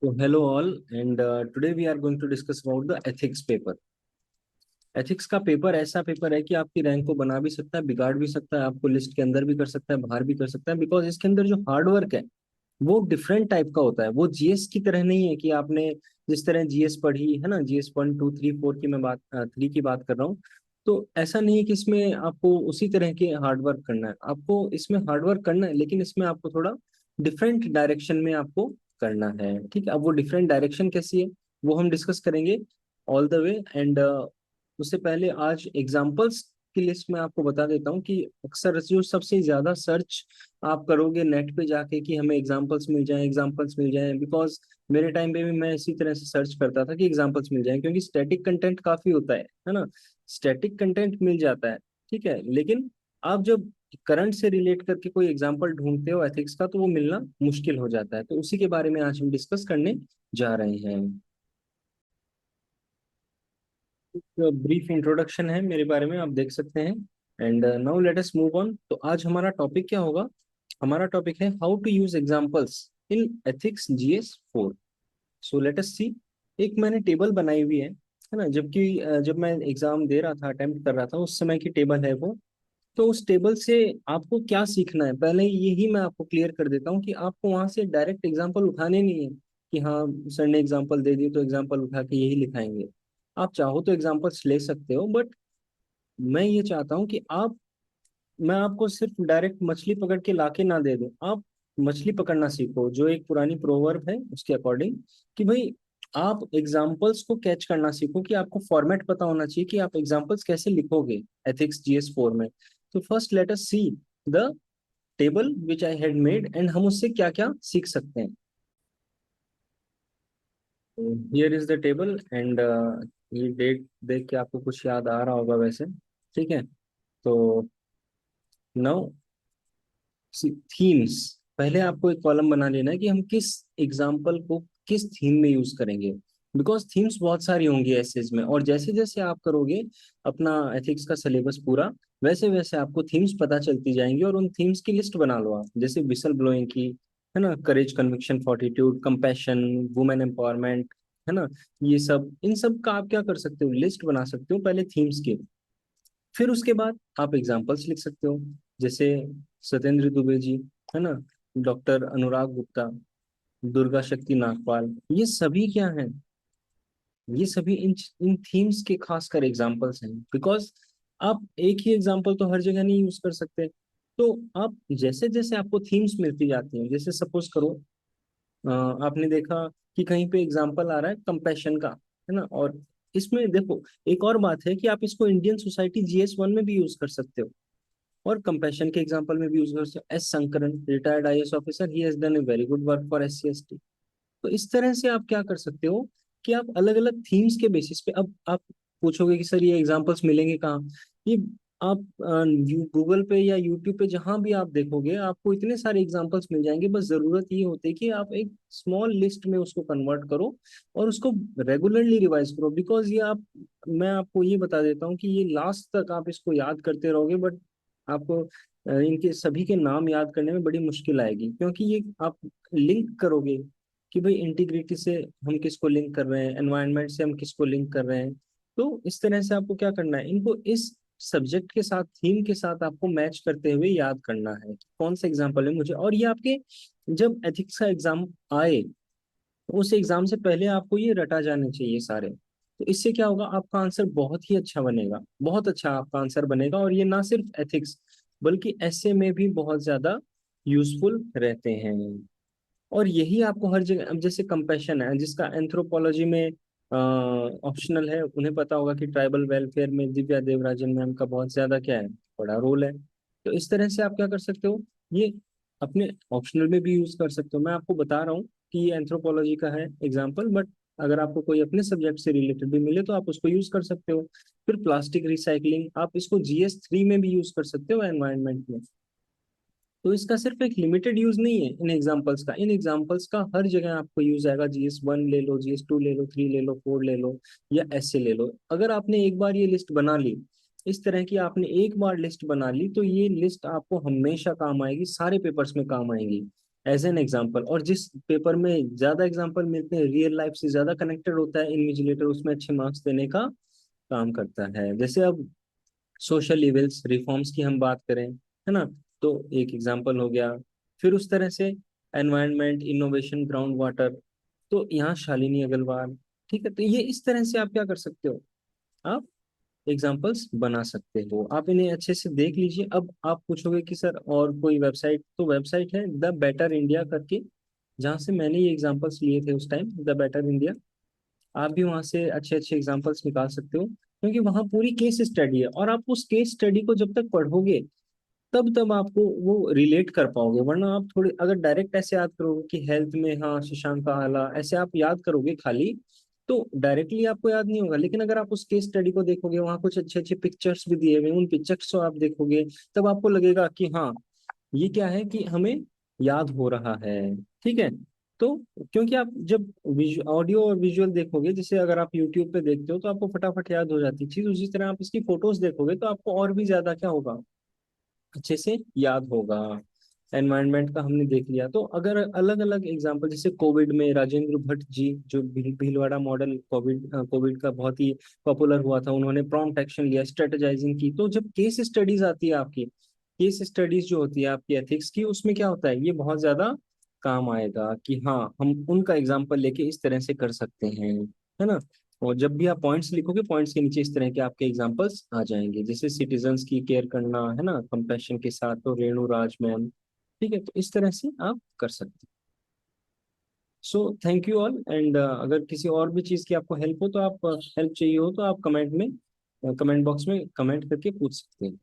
So hello all, and today we are going to discuss about the ethics paper. Ethics का paper ऐसा paper है कि आपकी rank को बना भी सकता है, बिगाड़ भी सकता है, आपको लिस्ट के अंदर भी कर सकता है, बाहर भी कर सकता है। बिकॉज इसके अंदर जो हार्ड वर्क है वो डिफरेंट टाइप का होता है। वो जीएस की तरह नहीं है कि आपने जिस तरह जीएस पढ़ी है ना, जीएस 1 2 3 4 की मैं बात 3 की बात कर रहा हूँ। तो ऐसा नहीं है कि इसमें आपको उसी तरह के हार्ड वर्क करना है। आपको इसमें हार्ड वर्क करना है, लेकिन इसमें आपको थोड़ा डिफरेंट डायरेक्शन में आपको करना है। ठीक है, अब वो डिफरेंट डायरेक्शन कैसी है वो हम डिस्कस करेंगे ऑल द वे। एंड उससे पहले आज एग्जाम्पल्स की लिस्ट में आपको बता देता हूँ कि अक्सर जो सबसे ज्यादा सर्च आप करोगे नेट पे जाके कि हमें एग्जाम्पल्स मिल जाएं, एग्जाम्पल्स मिल जाएं। बिकॉज मेरे टाइम पे भी मैं इसी तरह से सर्च करता था कि एग्जाम्पल्स मिल जाएं, क्योंकि स्टैटिक कंटेंट काफी होता है ना। स्टैटिक कंटेंट मिल जाता है, ठीक है, लेकिन आप जब करंट से रिलेट करके कोई एग्जाम्पल ढूंढते हो एथिक्स का तो वो मिलना मुश्किल हो जाता है। तो उसी के बारे में आज हम डिस्कस करने जा रहे हैं। ब्रीफ इंट्रोडक्शन है मेरे बारे में, आप देख सकते हैं। And now let us move on. तो आज हमारा टॉपिक क्या होगा? हमारा टॉपिक है how to use examples in ethics GS 4। So let us see. एक मैंने टेबल बनाई हुई है ना, जबकि जब मैं एग्जाम दे रहा था, अटेम्प्ट कर रहा था, उस समय की टेबल है वो। तो उस टेबल से आपको क्या सीखना है, पहले यही मैं आपको क्लियर कर देता हूँ कि आपको वहां से डायरेक्ट एग्जांपल उठाने नहीं है कि हाँ सर ने एग्जांपल दे दी तो एग्जांपल उठा के यही लिखाएंगे। आप चाहो तो एग्जांपल्स ले सकते हो, बट मैं ये चाहता हूँ कि आप मैं आपको सिर्फ डायरेक्ट मछली पकड़ के लाके ना दे दूं। आप मछली पकड़ना सीखो, जो एक पुरानी प्रोवर्ब है उसके अकॉर्डिंग, कि भाई आप एग्जाम्पल्स को कैच करना सीखो, कि आपको फॉर्मेट पता होना चाहिए कि आप एग्जाम्पल्स कैसे लिखोगे एथिक्स जीएस 4 में। तो first let us see the table which I had made and हम उससे क्या क्या सीख सकते हैं। Here is the table and ये डेट देख के आपको कुछ याद आ रहा होगा वैसे। ठीक है, तो नाउ थीम्स। पहले आपको एक कॉलम बना लेना है कि हम किस एग्जाम्पल को किस थीम में यूज करेंगे। बिकॉज थीम्स बहुत सारी होंगी एसेज में, और जैसे जैसे आप करोगे अपना एथिक्स का सिलेबस पूरा, वैसे वैसे आपको थीम्स पता चलती जाएंगी। और उन थीम्स की लिस्ट बना लो आप, जैसे विसल ब्लोइंग की, है ना, करेज, कन्विक्शन, फॉर्टिट्यूड, कंपैशन, वुमेन एम्पावरमेंट, है ना। ये सब, इन सब का आप क्या कर सकते हो, लिस्ट बना सकते हो पहले थीम्स की। फिर उसके बाद आप एग्जाम्पल्स लिख सकते हो, जैसे सत्येंद्र दुबे जी, है ना, डॉक्टर अनुराग गुप्ता, दुर्गा शक्ति नागपाल, ये सभी क्या हैं, ये सभी इन इन थीम्स के खासकर एग्जाम्पल्स हैं। बिकॉज आप एक ही एग्जाम्पल तो हर जगह नहीं यूज कर सकते। तो आप जैसे जैसे आपको थीम्स मिलती जाती हैं, जैसे सपोज करो आपने देखा कि कहीं पे एग्जाम्पल आ रहा है कंपैशन का, है ना। और इसमें देखो, एक और बात है कि आप इसको इंडियन सोसाइटी जीएस 1 में भी यूज कर सकते हो, और कंपैशन के एग्जांपल में भी यूज कर सकते हो। S Shankaran, retired IAS officer, he has done a very good work for SC ST. तो इस तरह से आप क्या कर सकते हो कि आप अलग अलग थीम्स के बेसिस पे, अब आप पूछोगे कि सर ये एग्जांपल्स मिलेंगे कहाँ? ये आप गूगल पे या यूट्यूब पे जहां भी आप देखोगे आपको इतने सारे एग्जांपल्स मिल जाएंगे। बस जरूरत ये होती है कि आप एक स्मॉल लिस्ट में उसको कन्वर्ट करो और उसको रेगुलरली रिवाइज करो। बिकॉज ये आप मैं आपको ये बता देता हूँ कि ये लास्ट तक आप इसको याद करते रहोगे, बट आपको इनके सभी के नाम याद करने में बड़ी मुश्किल आएगी, क्योंकि ये आप लिंक करोगे कि भाई इंटीग्रिटी से हम किसको लिंक कर रहे हैं, एनवायरनमेंट से हम किसको लिंक कर रहे हैं। तो इस तरह से आपको क्या करना है, इनको इस सब्जेक्ट के साथ, थीम के साथ आपको मैच करते हुए याद करना है कि कौन सा एग्जाम्पल है मुझे। और ये आपके जब एथिक्स का एग्जाम आए तो उस एग्जाम से पहले आपको ये रटा जाने चाहिए सारे। तो इससे क्या होगा, आपका आंसर बहुत ही अच्छा बनेगा, बहुत अच्छा आपका आंसर बनेगा। और ये ना सिर्फ एथिक्स बल्कि ऐसे में भी बहुत ज्यादा यूजफुल रहते हैं। और यही आपको हर जगह, अब जैसे कंपैशन है जिसका एंथ्रोपोलॉजी में ऑप्शनल है, उन्हें पता होगा कि ट्राइबल वेलफेयर में दिव्या देवराजन मैम का बहुत ज्यादा क्या है, बड़ा रोल है। तो इस तरह से आप क्या कर सकते हो, ये अपने ऑप्शनल में भी यूज कर सकते हो। मैं आपको बता रहा हूँ कि ये एंथ्रोपोलॉजी का है एग्जाम्पल, बट अगर आपको कोई अपने सब्जेक्ट से रिलेटेड भी मिले तो आप उसको यूज कर सकते हो। फिर प्लास्टिक रिसाइकलिंग, आप इसको जीएस 3 में भी यूज कर सकते हो, एनवायरनमेंट में। तो इसका सिर्फ एक लिमिटेड यूज नहीं है इन एग्जांपल्स का, इन एग्जांपल्स का हर जगह आपको यूज आएगा। जीएस 1 ले लो, जीएस 2 ले लो, 3 ले लो, 4 ले लो, या ऐसे ले लो। अगर आपने एक बार ये लिस्ट बना ली, इस तरह की आपने एक बार लिस्ट बना ली, तो ये लिस्ट आपको हमेशा काम आएगी, सारे पेपर्स में काम आएगी। As an example. और जिस पेपर में ज्यादा एग्जाम्पल मिलते हैं, रियल लाइफ से ज्यादा कनेक्टेड होता है इन्विजिलेटर, उसमें अच्छे मार्क्स देने का काम करता है। जैसे अब सोशल इविल्स रिफॉर्म्स की हम बात करें, है ना, तो एक एग्जाम्पल हो गया। फिर उस तरह से एनवायरनमेंट, इनोवेशन, ग्राउंड वाटर, तो यहाँ शालिनी अग्रवाल। ठीक है, तो ये इस तरह से आप क्या कर सकते हो, आप एग्जाम्पल्स बना सकते हो। आप इन्हें अच्छे से देख लीजिए। अब आप पूछोगे कि सर और कोई वेबसाइट, तो वेबसाइट है द बेटर इंडिया करके, जहाँ से मैंने ये एग्जाम्पल्स लिए थे उस टाइम, द बेटर इंडिया। आप भी वहां से अच्छे अच्छे एग्जाम्पल्स निकाल सकते हो, क्योंकि वहां पूरी केस स्टडी है, और आप उस केस स्टडी को जब तक पढ़ोगे तब तब आपको वो रिलेट कर पाओगे। वरना आप थोड़े अगर डायरेक्ट ऐसे याद करोगे कि हेल्थ में हाँ शशांक का आला, ऐसे आप याद करोगे खाली, तो डायरेक्टली आपको याद नहीं होगा। लेकिन अगर आप उस केस स्टडी को देखोगे, वहाँ कुछ अच्छे अच्छे पिक्चर्स भी दिए हुए हैं, उन पिक्चर्स को आप देखोगे, तब आपको लगेगा कि हाँ ये क्या है कि हमें याद हो रहा है। ठीक है, तो क्योंकि आप जब ऑडियो और विजुअल देखोगे, जैसे अगर आप यूट्यूब पे देखते हो तो आपको फटाफट याद हो जाती है चीज, उसी तरह आप इसकी फोटोज देखोगे तो आपको और भी ज्यादा क्या होगा, अच्छे से याद होगा। एनवायरनमेंट का हमने देख लिया, तो अगर अलग अलग एग्जांपल, जैसे कोविड में राजेंद्र भट्ट जी, जो भीलवाड़ा मॉडल कोविड कोविड का बहुत ही पॉपुलर हुआ था, उन्होंने प्रॉम्प्ट एक्शन लिया, स्ट्रेटेजाइजिंग की। तो जब केस स्टडीज आती है आपकी, केस स्टडीज जो होती है आपकी एथिक्स की, उसमें क्या होता है, ये बहुत ज्यादा काम आएगा कि हाँ हम उनका एग्जाम्पल लेके इस तरह से कर सकते हैं, है ना। और जब भी आप पॉइंट्स लिखोगे, पॉइंट्स के नीचे इस तरह के आपके एग्जांपल्स आ जाएंगे, जैसे सिटीजन्स की केयर करना, है ना, कंपैशन के साथ, तो रेणु राज मैम। ठीक है, तो इस तरह से आप कर सकते हैं। So thank you all. And अगर किसी और भी चीज़ की आपको हेल्प हो, तो आप हेल्प चाहिए हो तो आप कमेंट में, कमेंट बॉक्स में कमेंट करके पूछ सकते हैं।